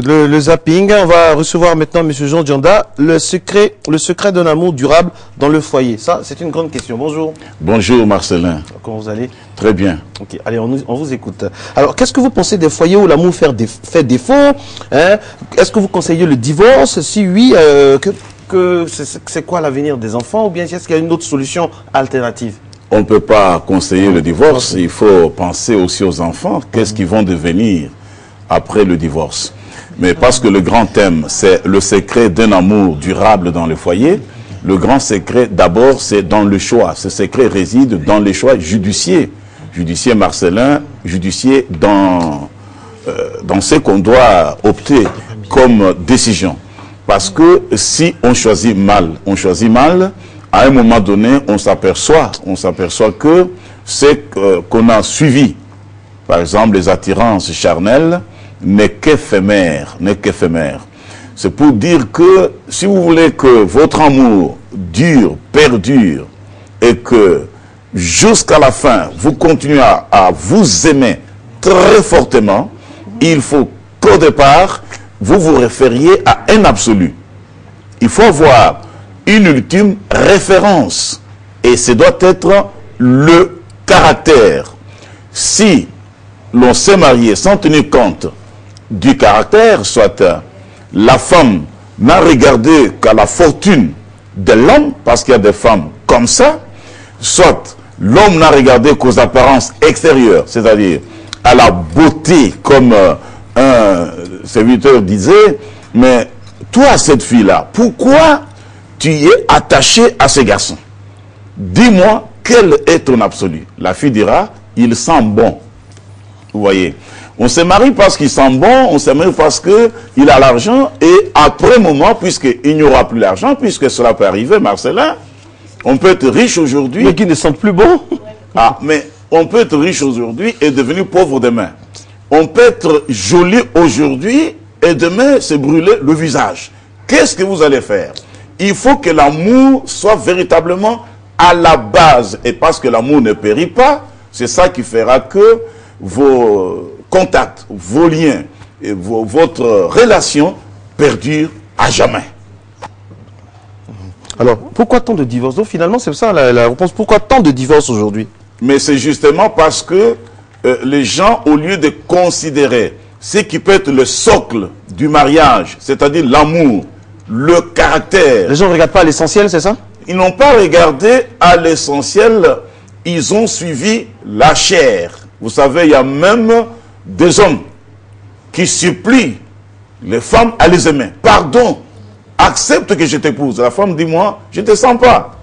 le zapping. On va recevoir maintenant M. Jean Dionda. Le secret d'un amour durable dans le foyer. Ça, c'est une grande question. Bonjour. Bonjour Marcelin. Comment vous allez? Très bien. Ok, allez, on vous écoute. Alors, qu'est-ce que vous pensez des foyers où l'amour fait défaut, hein? Est-ce que vous conseillez le divorce? Si oui, c'est quoi l'avenir des enfants? Ou bien est-ce qu'il y a une autre solution alternative? On ne peut pas conseiller le divorce. Il faut penser aussi aux enfants. Qu'est-ce qu'ils vont devenir après le divorce? Mais parce que le grand thème, c'est le secret d'un amour durable dans le foyer, le grand secret, d'abord, c'est dans le choix. Ce secret réside dans les choix judiciaires. Judiciaire Marcelin, judiciaire dans ce qu'on doit opter comme décision. Parce que si on choisit mal, à un moment donné, on s'aperçoit que c'est qu'on a suivi, par exemple, les attirances charnelles, n'est qu'éphémère. C'est pour dire que si vous voulez que votre amour perdure, et que jusqu'à la fin, vous continuez à vous aimer très fortement, il faut qu'au départ, vous vous référiez à un absolu. Il faut avoir une ultime référence. Et ce doit être le caractère. Si l'on s'est marié sans tenir compte du caractère, soit la femme n'a regardé qu'à la fortune de l'homme, parce qu'il y a des femmes comme ça, soit l'homme n'a regardé qu'aux apparences extérieures, c'est-à-dire à la beauté, comme un serviteur disait, mais toi, cette fille-là, pourquoi tu es attaché à ce garçon? Dis-moi, quel est ton absolu? La fille dira, il sent bon. Vous voyez, on se marie parce qu'il sent bon, on se marie parce qu'il a l'argent, et après un moment, puisqu'il n'y aura plus l'argent, puisque cela peut arriver, Marcelin, on peut être riche aujourd'hui. Mais qui ne sent plus bon. Ah, mais on peut être riche aujourd'hui et devenir pauvre demain. On peut être joli aujourd'hui et demain se brûler le visage. Qu'est-ce que vous allez faire? Il faut que l'amour soit véritablement à la base. Et parce que l'amour ne périt pas, c'est ça qui fera que vos contacts, vos liens, et votre relation perdurent à jamais. Alors, pourquoi tant de divorces? Donc finalement, c'est ça la réponse. Pourquoi tant de divorces aujourd'hui? Mais c'est justement parce que les gens, au lieu de considérer ce qui peut être le socle du mariage, c'est-à-dire l'amour, le caractère. Les gens ne regardent pas l'essentiel, c'est ça? Ils n'ont pas regardé à l'essentiel, ils ont suivi la chair. Vous savez, il y a même des hommes qui supplient les femmes à les aimer. Pardon, accepte que je t'épouse. La femme dit, moi, je ne te sens pas.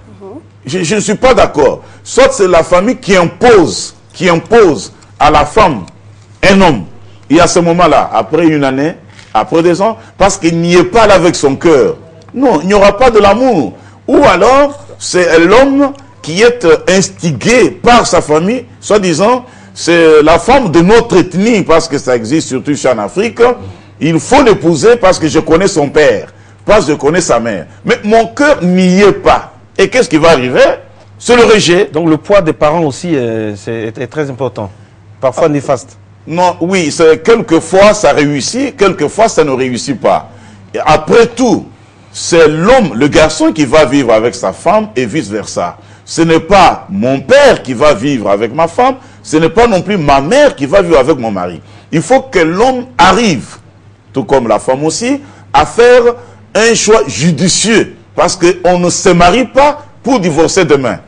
Je ne suis pas d'accord. Soit c'est la famille qui impose à la femme un homme. Et à ce moment-là, après une année, après 2 ans, parce qu'il n'y est pas là avec son cœur. Non, il n'y aura pas de l'amour. Ou alors, c'est l'homme qui est instigé par sa famille, soi-disant, c'est la femme de notre ethnie, parce que ça existe surtout en Afrique. Il faut l'épouser parce que je connais son père, parce que je connais sa mère. Mais mon cœur n'y est pas. Et qu'est-ce qui va arriver? C'est le rejet. Donc le poids des parents aussi est très important. Parfois néfaste. Non, oui, quelquefois ça réussit, quelquefois ça ne réussit pas. Et après tout, c'est l'homme, le garçon qui va vivre avec sa femme et vice-versa. Ce n'est pas mon père qui va vivre avec ma femme, ce n'est pas non plus ma mère qui va vivre avec mon mari. Il faut que l'homme arrive, tout comme la femme aussi, à faire un choix judicieux. Parce qu'on ne se marie pas pour divorcer demain.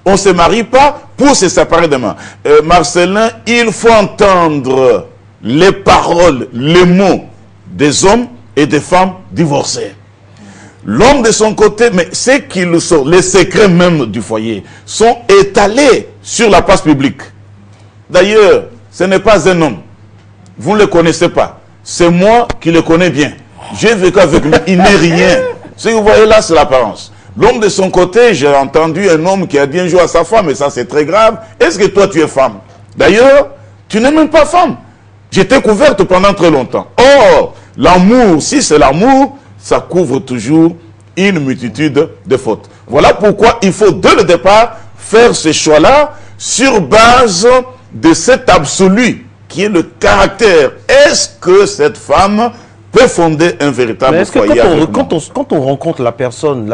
On ne se marie pas pour se séparer demain. Marcelin, il faut entendre les paroles, les mots des hommes et des femmes divorcés. L'homme de son côté, mais c'est qu'il sort, les secrets même du foyer sont étalés sur la place publique. D'ailleurs, ce n'est pas un homme. Vous ne le connaissez pas. C'est moi qui le connais bien. J'ai vécu avec lui, il n'est rien. Ce que vous voyez là, c'est l'apparence. L'homme de son côté, j'ai entendu un homme qui a dit un jour à sa femme, et ça c'est très grave, est-ce que toi tu es femme? D'ailleurs, tu n'es même pas femme. J'étais couverte pendant très longtemps. Or, l'amour, si c'est l'amour, ça couvre toujours une multitude de fautes. Voilà pourquoi il faut dès le départ faire ce choix-là sur base de cet absolu qui est le caractère. Est-ce que cette femme peut fonder un véritable foyer avec moi. Quand on rencontre la personne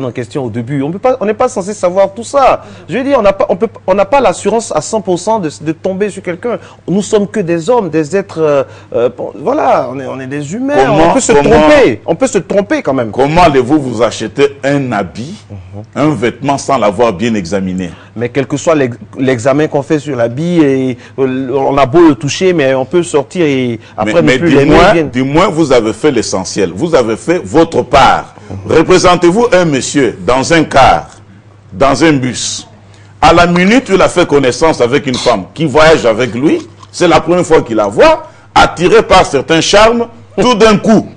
en question au début, on n'est pas censé savoir tout ça. Je veux dire, on n'a pas l'assurance à 100% de tomber sur quelqu'un. Nous sommes que des hommes, des êtres, voilà, on est des humains. On peut se tromper. On peut se tromper quand même. Comment allez-vous vous acheter un habit, un vêtement sans l'avoir bien examiné? Mais quel que soit l'examen qu'on fait sur l'habit, et on a beau le toucher, mais on peut sortir et après mais du moins, vous avez fait l'essentiel. Vous avez fait votre part. Représentez-vous un monsieur dans un car, dans un bus. À la minute où il a fait connaissance avec une femme qui voyage avec lui, c'est la première fois qu'il la voit, attiré par certains charmes, tout d'un coup,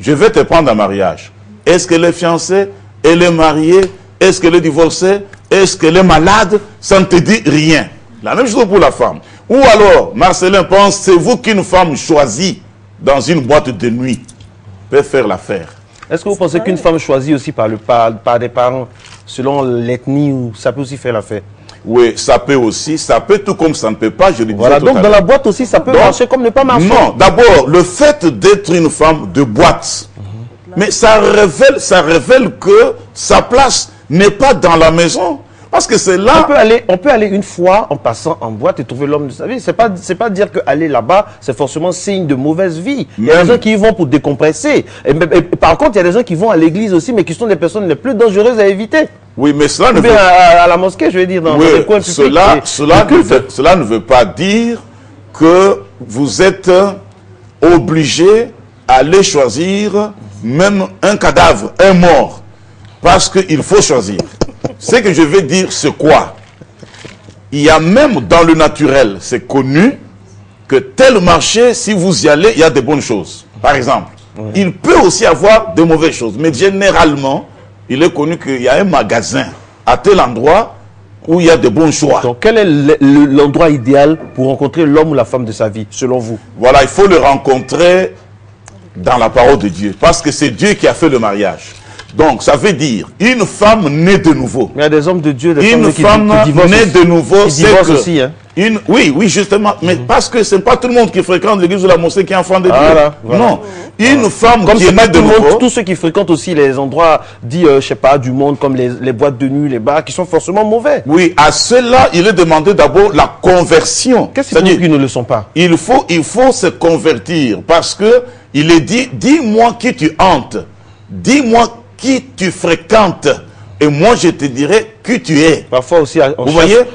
je vais te prendre en mariage. Est-ce qu'elle est fiancée? Elle est mariée? Est-ce qu'elle est divorcée? Est-ce qu'elle est malade? Ça ne te dit rien. La même chose pour la femme. Ou alors, Marcelin pense, c'est vous qu'une femme choisie dans une boîte de nuit peut faire l'affaire. Est-ce que vous pensez qu'une femme choisie aussi par des parents, selon l'ethnie, ça peut aussi faire l'affaire? Oui, ça peut aussi. Ça peut tout comme ça ne peut pas, je le disais voilà, tout à l'heure. donc dans la boîte aussi, ça peut marcher comme ne pas marcher. Non, d'abord, le fait d'être une femme de boîte, mais ça révèle que sa place n'est pas dans la maison. Parce que c'est là... On peut aller une fois en passant en boîte et trouver l'homme de sa vie. C'est pas dire qu'aller là-bas, c'est forcément signe de mauvaise vie. Il y a des gens qui y vont pour décompresser. Et par contre, il y a des gens qui vont à l'église aussi, mais qui sont des personnes les plus dangereuses à éviter. Oui, mais cela ne veut... à la mosquée, je veux dire, dans les coins publics. Cela ne veut pas dire que vous êtes obligé à aller choisir même un cadavre, un mort. Parce qu'il faut choisir. Ce que je veux dire, c'est quoi? Il y a même dans le naturel, c'est connu, que tel marché, si vous y allez, il y a de bonnes choses. Par exemple, il peut aussi avoir de mauvaises choses. Mais généralement, il est connu qu'il y a un magasin à tel endroit où il y a de bons choix. Donc, quel est l'endroit idéal pour rencontrer l'homme ou la femme de sa vie, selon vous? Voilà, il faut le rencontrer dans la parole de Dieu. Parce que c'est Dieu qui a fait le mariage. Donc, ça veut dire, une femme née de nouveau. Mais il y a des hommes de Dieu, des femmes qui divorcent née de nouveau, c'est que... aussi, hein. Oui, justement. Mais parce que ce n'est pas tout le monde qui fréquente l'église ou la mosquée qui est enfant de Dieu. Voilà. Non. Une femme qui est née de nouveau... Tous ceux qui fréquentent aussi les endroits dits, je sais pas, du monde, comme les boîtes de nuit, les bars, qui sont forcément mauvais. Oui, à cela, il est demandé d'abord la conversion. Qu'est-ce qui ne le sont pas? Il faut se convertir. Parce que il est dit, dis-moi qui tu hantes. Dis-moi qui tu fréquentes, et moi je te dirai qui tu es. Parfois aussi,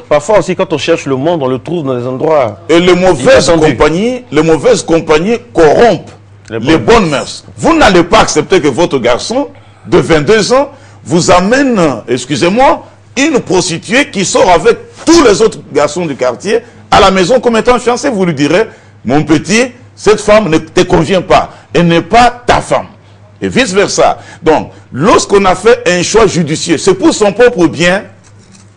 parfois aussi quand on cherche le monde, on le trouve dans des endroits... Et les mauvaises compagnies corrompent les bonnes mœurs. Vous n'allez pas accepter que votre garçon de 22 ans vous amène, excusez-moi, une prostituée qui sort avec tous les autres garçons du quartier à la maison comme étant fiancé. Vous lui direz, mon petit, cette femme ne te convient pas, elle n'est pas ta femme. Et vice-versa. Donc, lorsqu'on a fait un choix judicieux, c'est pour son propre bien,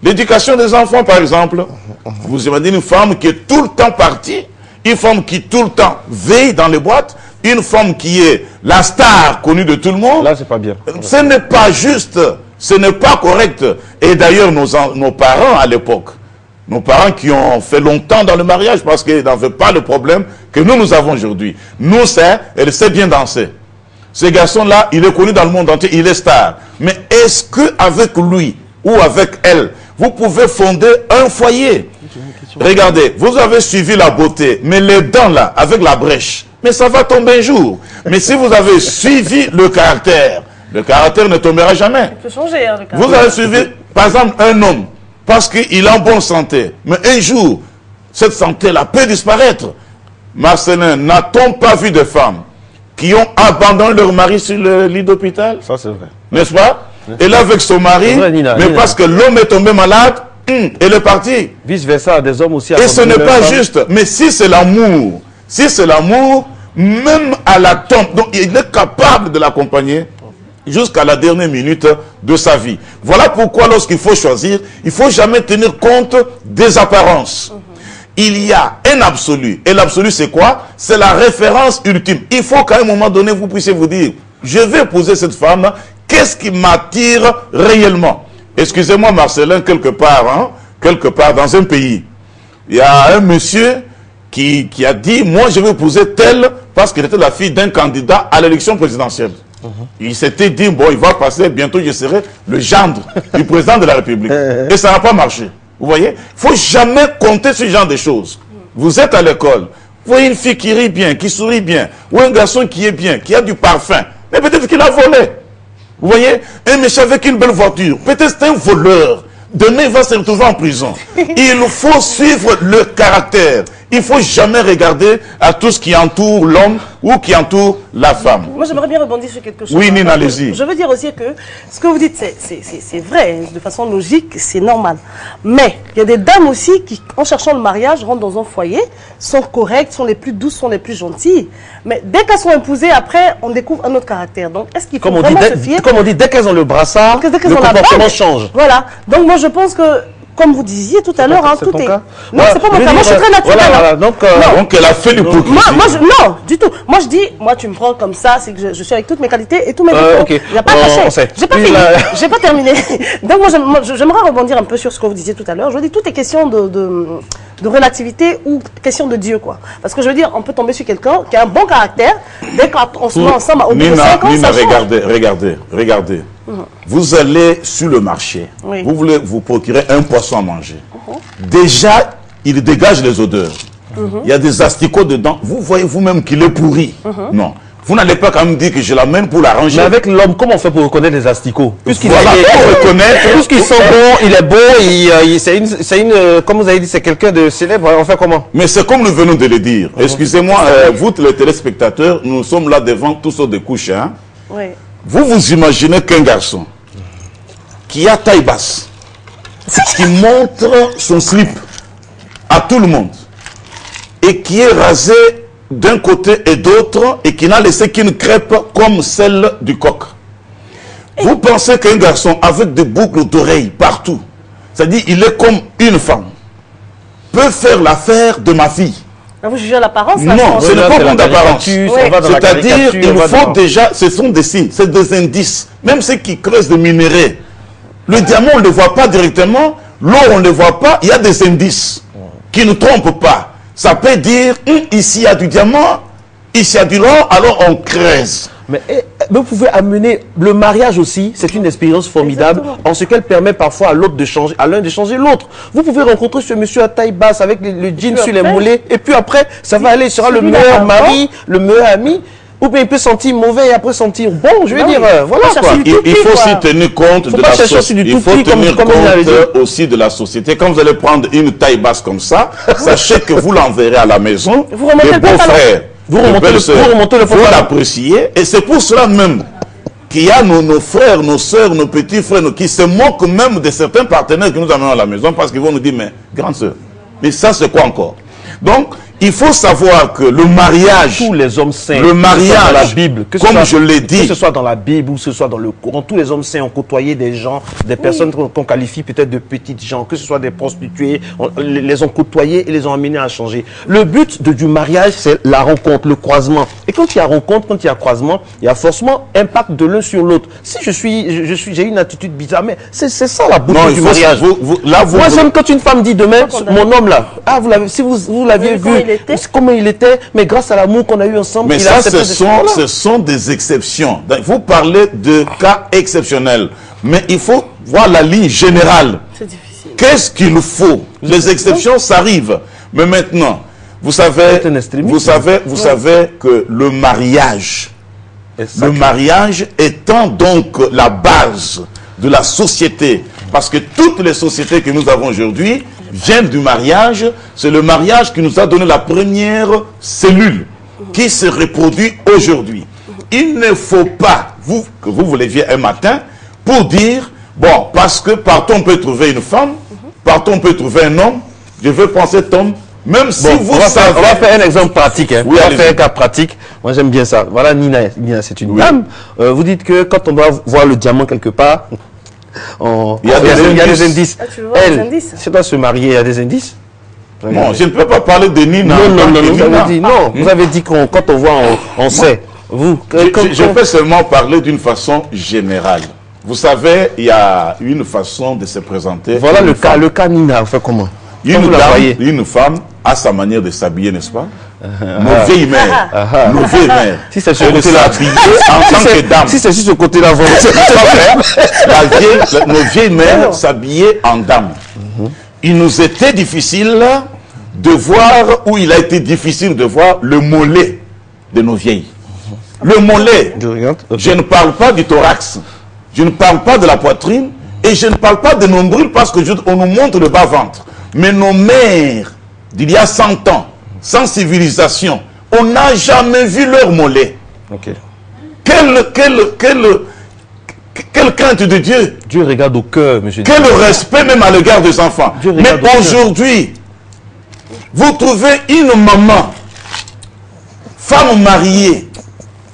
l'éducation des enfants, par exemple, vous imaginez une femme qui est tout le temps partie, une femme qui tout le temps veille dans les boîtes, une femme qui est la star connue de tout le monde. Là, c'est pas bien. Ce n'est pas juste, ce n'est pas correct. Et d'ailleurs, nos parents à l'époque, nos parents qui ont fait longtemps dans le mariage parce qu'ils n'avaient pas le problème que nous avons aujourd'hui. Nous, elle sait bien danser. Ce garçon-là, il est connu dans le monde entier, il est star. Mais est-ce qu'avec lui ou avec elle, vous pouvez fonder un foyer? Regardez, vous avez suivi la beauté, mais les dents là, avec la brèche, mais ça va tomber un jour. Mais si vous avez suivi le caractère ne tombera jamais. Il peut changer, hein, le caractère. Vous avez suivi, par exemple, un homme, parce qu'il est en bonne santé. Mais un jour, cette santé-là peut disparaître. Marcelin, n'a-t-on pas vu de femmes qui ont abandonné leur mari sur le lit d'hôpital? Ça, c'est vrai. N'est-ce pas? Et là, avec son mari, vrai, Nina. Parce que l'homme est tombé malade, elle est partie. Vice-versa, des hommes aussi. Et ce n'est pas juste. Mais si c'est l'amour, même à la tombe, donc il est capable de l'accompagner jusqu'à la dernière minute de sa vie. Voilà pourquoi lorsqu'il faut choisir, il ne faut jamais tenir compte des apparences. Il y a un absolu. Et l'absolu, c'est quoi? C'est la référence ultime. Il faut qu'à un moment donné, vous puissiez vous dire, je vais épouser cette femme, qu'est-ce qui m'attire réellement? Excusez-moi, Marcelin, quelque part dans un pays, il y a un monsieur qui a dit, moi je vais épouser telle parce qu'elle était la fille d'un candidat à l'élection présidentielle. Il s'était dit, bon, il va passer, bientôt je serai le gendre du président de la République. Et ça n'a pas marché. Vous voyez? Il ne faut jamais compter ce genre de choses. Vous êtes à l'école, vous voyez une fille qui rit bien, qui sourit bien, ou un garçon qui est bien, qui a du parfum, mais peut-être qu'il a volé. Vous voyez? Un méchant avec une belle voiture, peut-être c'est un voleur. Demain, il va se retrouver en prison. Il faut suivre le caractère. Il ne faut jamais regarder à tout ce qui entoure l'homme ou qui entoure la femme. Moi, j'aimerais bien rebondir sur quelque chose. Oui, Nina, allez-y. Je veux dire aussi que ce que vous dites, c'est vrai, de façon logique, c'est normal. Mais il y a des dames aussi qui, en cherchant le mariage, rentrent dans un foyer, sont correctes, sont les plus douces, sont les plus gentilles. Mais dès qu'elles sont épousées, après, on découvre un autre caractère. Donc, est-ce qu'il faut vraiment se fier? Comme on dit, dès qu'elles ont le brassard, le comportement change. Voilà. Donc, moi, je pense que, comme vous disiez tout à l'heure, hein, tout est... Non, c'est pas mon cas. Moi, je suis très naturelle. Voilà, donc elle a fait l'hypocrisie. Non, du tout. Moi, je dis, moi, tu me prends comme ça, c'est que je suis avec toutes mes qualités et tous mes défauts. Okay. Il n'y a pas caché. J'ai pas fini. J'ai pas terminé. Donc, moi, j'aimerais rebondir un peu sur ce que vous disiez tout à l'heure. Je dis, tout est question de relativité ou question de Dieu, quoi. Parce que je veux dire, on peut tomber sur quelqu'un qui a un bon caractère, dès qu'on se met ensemble au bout de 5 ans, ça change. Regardez. Vous allez sur le marché, vous voulez vous procurer un poisson à manger. Déjà, il dégage les odeurs. Il y a des asticots dedans. Vous voyez vous-même qu'il est pourri. Non. Vous n'allez pas quand même dire que je l'amène pour l'arranger. Mais avec l'homme, comment on fait pour reconnaître les asticots? Puisqu'ils sont bons, il est beau, comme vous avez dit, c'est quelqu'un de célèbre, on fait comment? Mais c'est comme nous venons de le dire. Excusez-moi, vous les téléspectateurs, nous sommes là devant tous sortes de couches. Hein? Oui. Vous vous imaginez qu'un garçon qui a taille basse, qui montre son slip à tout le monde et qui est rasé d'un côté et d'autre et qui n'a laissé qu'une crêpe comme celle du coq. Vous pensez qu'un garçon avec des boucles d'oreilles partout, c'est-à-dire il est comme une femme, peut faire l'affaire de ma fille? Vous jugez l'apparence? Non, ce n'est pas comme d'apparence. C'est-à-dire, il faut déjà, ce sont des signes, c'est des indices. Même ceux qui creusent des minéraux, le diamant, on ne le voit pas directement, l'or, on ne le voit pas, il y a des indices qui ne trompent pas. Ça peut dire, ici il y a du diamant, ici il y a du l'or, alors on creuse. Mais vous pouvez amener le mariage aussi, c'est une expérience formidable. Exactement. En ce qu'elle permet parfois à l'autre de changer, à l'un de changer l'autre. Vous pouvez rencontrer ce monsieur à taille basse avec le jean sur les mollets, et puis après, ça va aller, il sera le meilleur mari, le meilleur ami. Ou bien il peut sentir mauvais et après sentir bon, je veux dire, voilà quoi. Il faut aussi tenir compte de la société. Il faut tenir compte aussi de la société. Quand vous allez prendre une taille basse comme ça, sachez que vous l'enverrez à la maison, les beaux-frères, vous remontez le pantalon. Vous l'appréciez. Et c'est pour cela même qu'il y a nos frères, nos soeurs, nos petits frères qui se moquent même de certains partenaires que nous amenons à la maison parce qu'ils vont nous dire, mais grande soeur, mais ça c'est quoi encore? Donc, il faut savoir que le mariage, tous les hommes saints, le mariage, dans la Bible, comme je l'ai dit, que ce soit dans la Bible ou que ce soit dans le Coran, tous les hommes saints ont côtoyé des gens, des personnes qu'on qualifie peut-être de petites gens, que ce soit des prostituées, les ont côtoyés et les ont amenés à changer. Le but du mariage, c'est la rencontre, le croisement. Et quand il y a rencontre, quand il y a croisement, il y a forcément impact de l'un sur l'autre. Si j'ai une attitude bizarre, mais c'est ça la beauté du mariage. Moi, j'aime quand une femme dit demain, mon homme là, si vous l'aviez vu, comment il était, mais grâce à l'amour qu'on a eu ensemble. Mais ça, ce sont des exceptions. Vous parlez de cas exceptionnels, mais il faut voir la ligne générale. C'est difficile. Qu'est-ce qu'il faut? Les exceptions, ça arrive. Mais maintenant, vous savez que le mariage étant donc la base de la société, parce que toutes les sociétés que nous avons aujourd'hui viennent du mariage. C'est le mariage qui nous a donné la première cellule qui se reproduit aujourd'hui. Il ne faut pas que vous vous leviez un matin pour dire, bon, parce que partout on peut trouver une femme, partout on peut trouver un homme, je veux prendre cet homme, même si vous savez... On va faire un exemple pratique. Hein. Oui, on va faire un cas pratique. Moi j'aime bien ça. Voilà, Nina c'est une dame. Vous dites que quand on doit voir le diamant quelque part, il y a des indices. Elle, si elle doit se marier, il y a des indices. Non, je ne peux pas parler de Nina. Non, vous avez dit quand on voit, on sait. Je peux seulement parler d'une façon générale. Vous savez, il y a une façon de se présenter. Voilà le cas Nina, on fait comment? Une femme a sa manière de s'habiller, n'est-ce pas? Nos vieilles mères, nos vieilles mères. Si c'est sur le côté-là, en tant que dame. Si c'est sur ce côté-là, nos vieilles mères s'habillaient en dame. Il nous était difficile de voir, ou il a été difficile de voir le mollet de nos vieilles. Le mollet, je ne parle pas du thorax, je ne parle pas de la poitrine, et je ne parle pas de nombril parce qu'on nous montre le bas-ventre. Mais nos mères, d'il y a 100 ans, sans civilisation, on n'a jamais vu leur mollet. Quelle crainte de Dieu. Dieu regarde au cœur, monsieur. Quel respect même à l'égard des enfants. Mais aujourd'hui, vous trouvez une maman, femme mariée,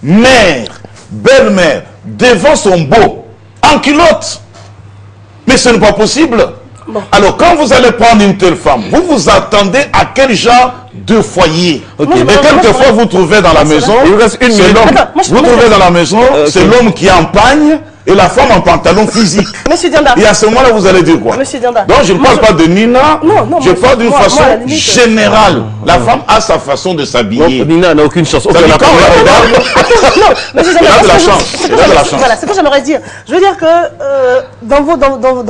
mère, belle-mère, devant son beau, en culotte. Mais ce n'est pas possible. Bon. Alors, quand vous allez prendre une telle femme, vous vous attendez à quel genre de foyer? Et quelquefois, vous trouvez dans la maison, c'est l'homme. Vous trouvez dans la maison, c'est l'homme qui est en pagne et la femme en pantalon physique. Monsieur Dianda. Et à ce moment-là, vous allez dire quoi? Monsieur Dianda. Donc, je ne parle pas de Nina, je parle d'une façon générale. La femme a sa façon de s'habiller. Nina n'a aucune chance. Quand on la regarde, non, monsieur Dianda, il a de la chance. Voilà, c'est ce que j'aimerais dire. Je veux dire que dans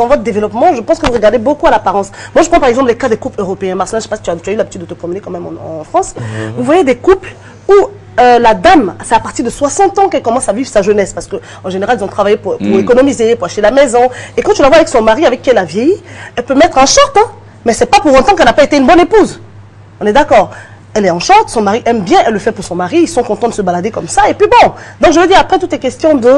votre développement, je pense que vous regardez beaucoup à l'apparence. Moi, je prends par exemple les cas des couples européens. Marcelin, je ne sais pas si tu as eu l'habitude de te promener quand même en France. Vous voyez des couples où la dame, c'est à partir de 60 ans qu'elle commence à vivre sa jeunesse. Parce qu'en général, ils ont travaillé pour économiser, pour acheter la maison. Et quand tu la vois avec son mari, avec qui elle a vieilli, elle peut mettre un short, hein, mais c'est pas pour autant qu'elle n'a pas été une bonne épouse. On est d'accord? Elle est en short, son mari aime bien, elle le fait pour son mari, ils sont contents de se balader comme ça, et puis bon. Donc je veux dire, après, tout est question de...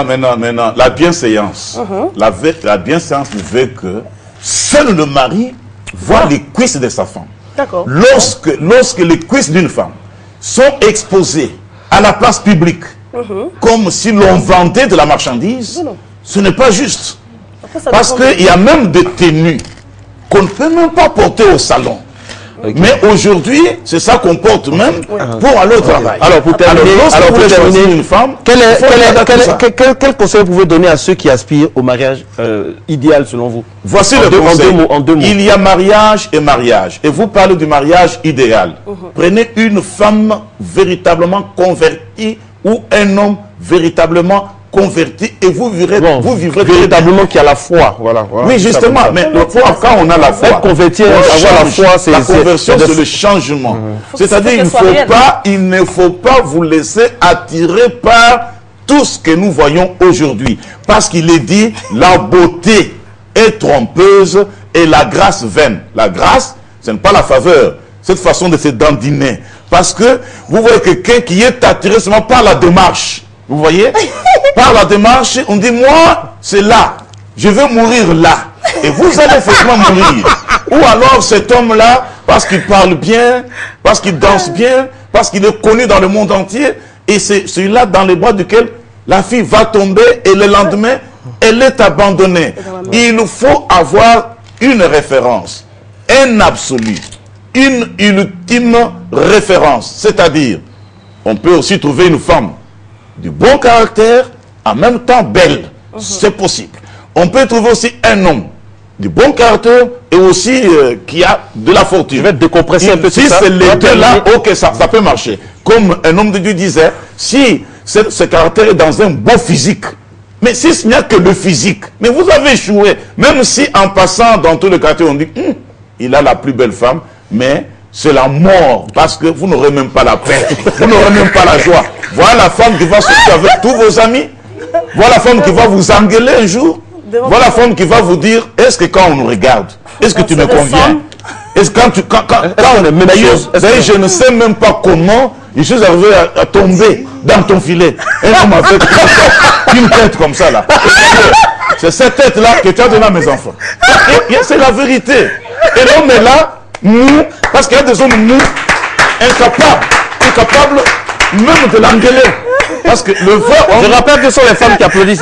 Mais non. La bienséance, la bienséance veut que seul le mari voit les cuisses de sa femme. D'accord. Lorsque les cuisses d'une femme sont exposées à la place publique, comme si l'on vendait de la marchandise, ce n'est pas juste. Après, parce qu'il y a même des tenues qu'on ne peut même pas porter au salon. Mais aujourd'hui, c'est ça qu'on porte même pour aller au travail. Alors, pour terminer, une femme, quel conseil vous pouvez donner à ceux qui aspirent au mariage idéal selon vous? Voici le conseil. En deux mots. Il y a mariage et mariage. Et vous parlez du mariage idéal. Prenez une femme véritablement convertie ou un homme véritablement converti et vous vivrez véritablement qui a la foi. Voilà, oui, justement, mais le foi, quand on a la foi, convertir, avoir la foi, c'est la conversion, c'est le changement. C'est-à-dire, il ne faut pas vous laisser attirer par tout ce que nous voyons aujourd'hui. Parce qu'il est dit, la beauté est trompeuse et la grâce vaine. La grâce, ce n'est pas la faveur, cette façon de se dandiner. Parce que vous voyez quelqu'un qui est attiré seulement par la démarche. Vous voyez? Par la démarche, on dit, moi, c'est là. Je veux mourir là. Et vous allez effectivement mourir. Ou alors cet homme-là, parce qu'il parle bien, parce qu'il danse bien, parce qu'il est connu dans le monde entier, et c'est celui-là dans les bras duquel la fille va tomber, et le lendemain, elle est abandonnée. Il faut avoir une référence, un absolu, une ultime référence. C'est-à-dire, on peut aussi trouver une femme du bon caractère, en même temps belle. C'est possible. On peut trouver aussi un homme du bon caractère et aussi qui a de la fortune. Je vais te décompresser un peu. Si c'est les deux là, ok, ça peut marcher. Comme un homme de Dieu disait, si ce caractère est dans un beau physique, mais si ce n'y a que le physique, mais vous avez échoué. Même si en passant dans tout le quartier, on dit, il a la plus belle femme, mais c'est la mort, parce que vous n'aurez même pas la paix, vous n'aurez même pas la joie. Voilà la femme qui va sortir avec tous vos amis, voilà la femme qui va vous engueuler un jour, voilà la femme qui va vous dire, est-ce que quand on nous regarde, est-ce que tu me conviens? Est-ce que quand on est même chose, je ne sais même pas comment je suis arrivé à tomber dans ton filet. Un homme avec une tête comme ça là. C'est cette tête-là que tu as donné à mes enfants. C'est la vérité. Et l'homme est là, mou, parce qu'il y a des hommes mous, incapables même de l'engueuler. Parce que le vrai homme... Je rappelle que ce sont les femmes qui applaudissent.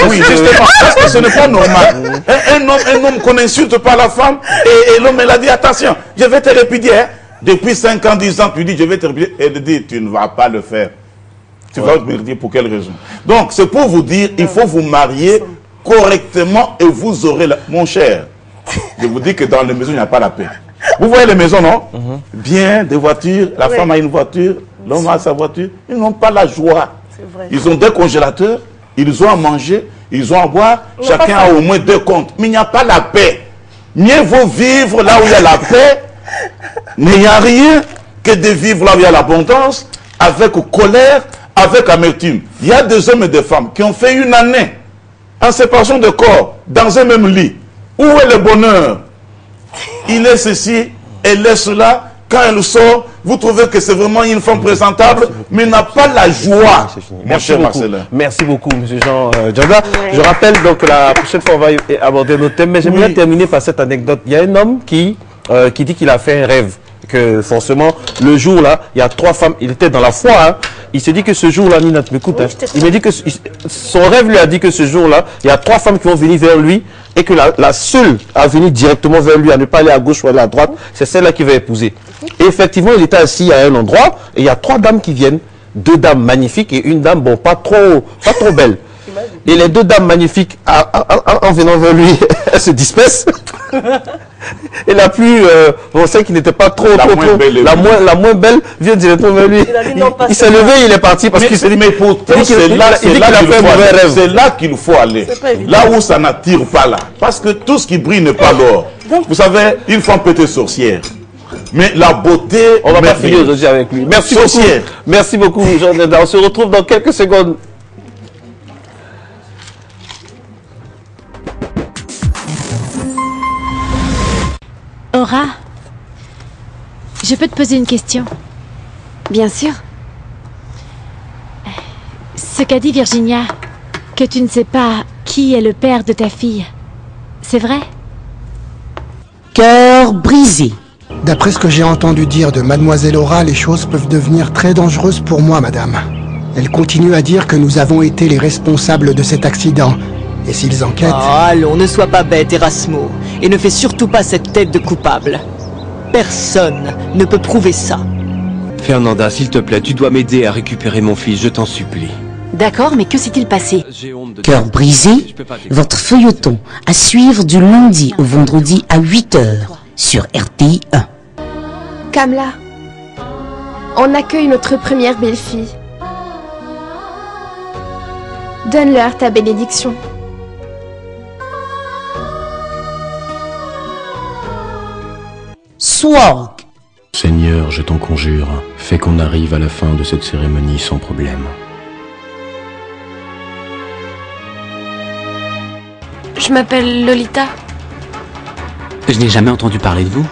Oui, justement, parce que ce n'est pas normal. Un homme qu'on n'insulte pas la femme, et l'homme, elle a dit, attention, je vais te répudier. Hein. Depuis 5 ans, 10 ans, tu dis, je vais te répudier. Et elle dit, tu ne vas pas le faire. Tu vas me dire pour quelle raison. Donc, c'est pour vous dire, il faut vous marier correctement et vous aurez... Mon cher, je vous dis que dans les maisons, il n'y a pas la paix. Vous voyez les maisons, non? Bien, des voitures, la femme a une voiture, l'homme a sa voiture. Ils n'ont pas la joie. Vrai. Ils ont 2 congélateurs, ils ont à manger, ils ont à boire, chacun a au moins 2 comptes. Mais il n'y a pas la paix. Mieux vaut vivre là où il y a la paix, mais il n'y a rien que de vivre là où il y a l'abondance, avec colère, avec amertume. Il y a des hommes et des femmes qui ont fait 1 année en séparation de corps, dans un même lit. Où est le bonheur? Il est ceci, elle est cela. Quand elle sort, vous trouvez que c'est vraiment une femme présentable, mais n'a pas la joie. Mon cher Marcelin. Merci beaucoup, M. Jean Djanga. Je rappelle donc la prochaine fois, on va aborder nos thèmes, mais j'aimerais terminer par cette anecdote. Il y a un homme qui dit qu'il a fait un rêve, que forcément, le jour-là, il y a 3 femmes, il était dans la foi, hein. Il se dit que ce jour-là, Nina, tu m'écoutes, hein. Il me dit que son rêve lui a dit que ce jour-là, il y a 3 femmes qui vont venir vers lui, et que la seule à venir directement vers lui, à ne pas aller à gauche ou aller à droite, c'est celle-là qu'il va épouser. Et effectivement, il était assis à un endroit, et il y a 3 dames qui viennent, 2 dames magnifiques et une dame, bon, pas trop belle. Et les 2 dames magnifiques, en venant vers lui, elles se dispersent. Et la plus, celle qui n'était pas trop, la moins belle vient directement vers lui. Il s'est levé, il est parti parce qu'il s'est dit, mais pourtant, c'est là qu'il faut aller. Là où ça n'attire pas là. Parce que tout ce qui brille n'est pas l'or. Vous savez, une femme peut être sorcière. Mais la beauté, on va pas finir aujourd'hui avec lui. Merci beaucoup. Merci beaucoup, Jean Djanga. On se retrouve dans quelques secondes. Aura, je peux te poser une question? Bien sûr. Ce qu'a dit Virginia, que tu ne sais pas qui est le père de ta fille, c'est vrai? Cœur brisé. D'après ce que j'ai entendu dire de Mademoiselle Aura, les choses peuvent devenir très dangereuses pour moi, madame. Elle continue à dire que nous avons été les responsables de cet accident. Et s'ils enquêtent... Oh, allons, ne sois pas bête, Erasmo. Et ne fais surtout pas cette tête de coupable. Personne ne peut prouver ça. Fernanda, s'il te plaît, tu dois m'aider à récupérer mon fils, je t'en supplie. D'accord, mais que s'est-il passé? Cœur brisé, votre feuilleton à suivre du lundi au vendredi à 8h sur RTI 1. Kamla, on accueille notre première belle-fille. Donne-leur ta bénédiction. Swag. Seigneur, je t'en conjure, fais qu'on arrive à la fin de cette cérémonie sans problème. Je m'appelle Lolita. Je n'ai jamais entendu parler de vous.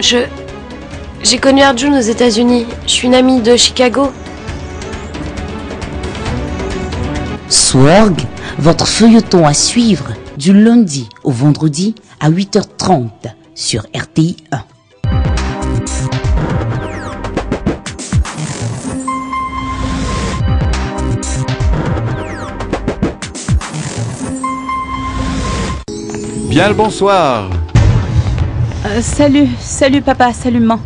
J'ai connu Arjun aux États-Unis. Je suis une amie de Chicago. Swag, votre feuilleton à suivre du lundi au vendredi à 8h30 sur RTI 1. Bien le bonsoir. Salut papa, salut maman.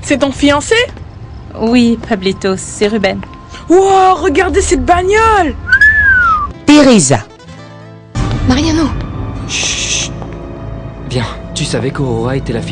C'est ton fiancé? Oui, Pablito, c'est Ruben. Wow, regardez cette bagnole! Teresa. Mariano. Chut. Bien, tu savais qu'Aurora était la fille